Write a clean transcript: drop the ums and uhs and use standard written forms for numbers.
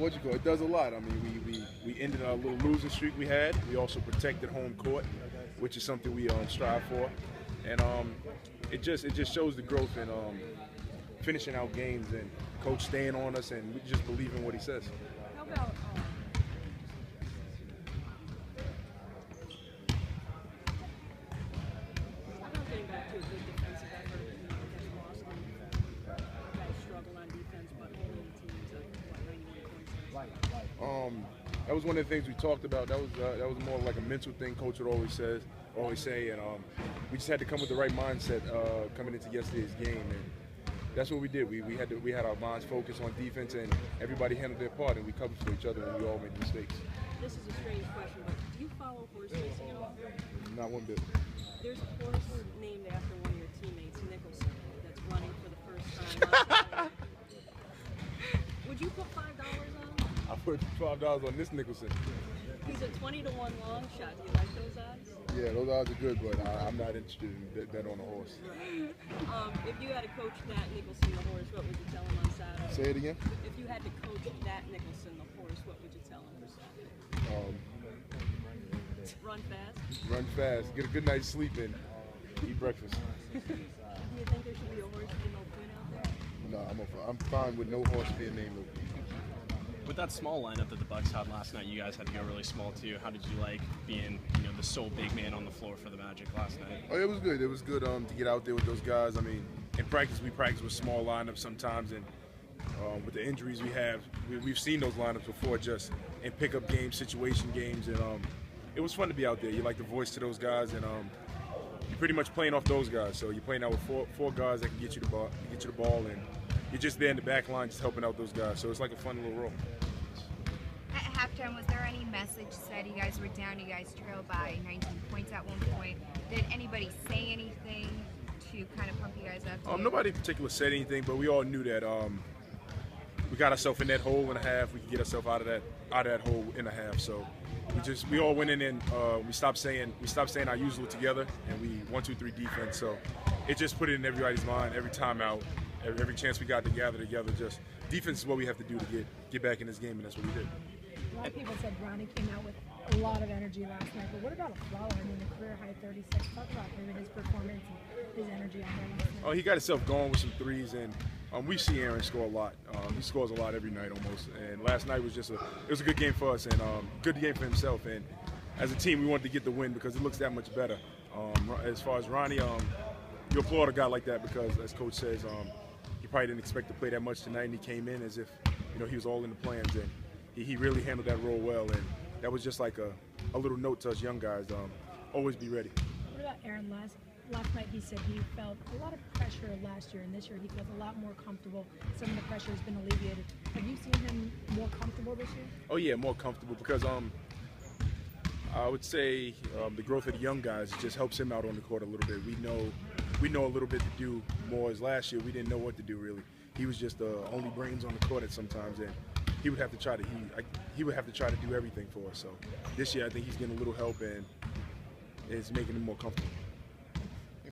what you call it, does a lot. I mean, we ended a little losing streak we had. We also protected home court, which is something we strive for, and it just shows the growth in finishing out games and coach staying on us and we just believe in what he says. How about getting back to a good defensive effort against Boston? You guys struggled on defense, but holding the team to 91 points. That was one of the things we talked about. That was more like a mental thing. Coach would always say, and we just had to come with the right mindset coming into yesterday's game, and that's what we did. We had our minds focused on defense, and everybody handled their part, and we covered for each other, and we all made mistakes. This is a strange question, but do you follow horse racing at all? Not one bit. There's a horse named after one of your teammates, Nicholson, that's running for the first time. Would you put $5 on him? I put $5 on this Nicholson. He's a 20-1 long shot. Do you like those odds? Yeah, those odds are good, but I'm not interested in bet on a horse. If you had to coach Nat Nicholson, the horse, what would you tell him on Saturday? Say it again? If you had to coach Nat Nicholson, the horse, what would you tell him for Saturday? Run fast? Run fast, get a good night's sleep in, eat breakfast. Do you think there should be a horse with no point out there? No, I'm fine with no horse being named Luke. With that small lineup that the Bucks had last night, you guys had to go really small too. How did you like being, the sole big man on the floor for the Magic last night? Oh, it was good. It was good to get out there with those guys. I mean, in practice, we practice with small lineups sometimes, and with the injuries we have, we've seen those lineups before, just in pickup games, situation games, and it was fun to be out there. You like the voice to those guys, and you're pretty much playing off those guys. So you're playing out with four guys that can get you the ball, and you're just there in the back line, just helping out those guys. So it's like a fun little role. At halftime, was there any message said? You guys were down, you guys trailed by 19 points at one point. Did anybody say anything to kind of pump you guys up? Nobody in particular said anything, but we all knew that we got ourselves in that hole and a half. We could get ourselves out of that hole in a half. So we all went in and we stopped saying our usual together, and we 1-2-3 defense. So it just put it in everybody's mind every time out. Every chance we got to gather together, just defense is what we have to do to get back in this game, and that's what we did. A lot of people said Ronnie came out with a lot of energy last night, but what about Afflalo? I mean, a career high 36. Talk about him and his performance and his energy on there last night. Oh, he got himself going with some threes, and we see Aaron score a lot. He scores a lot every night almost, and last night was it was a good game for us and good game for himself. And as a team, we wanted to get the win because it looks that much better. As far as Ronnie, you applaud a guy like that because, as Coach says, he probably didn't expect to play that much tonight, and he came in as if he was all in the plans, and he really handled that role well, and that was just like a little note to us young guys. Always be ready. What about Aaron? Last night he said he felt a lot of pressure last year, and this year he feels a lot more comfortable. Some of the pressure has been alleviated. Have you seen him more comfortable this year? Oh yeah, more comfortable because I would say the growth of the young guys just helps him out on the court a little bit. We know a little bit to do more. As last year, we didn't know what to do really. He was just the only brains on the court at sometimes, and he would have to try to do everything for us. So this year, I think he's getting a little help, and it's making him more comfortable.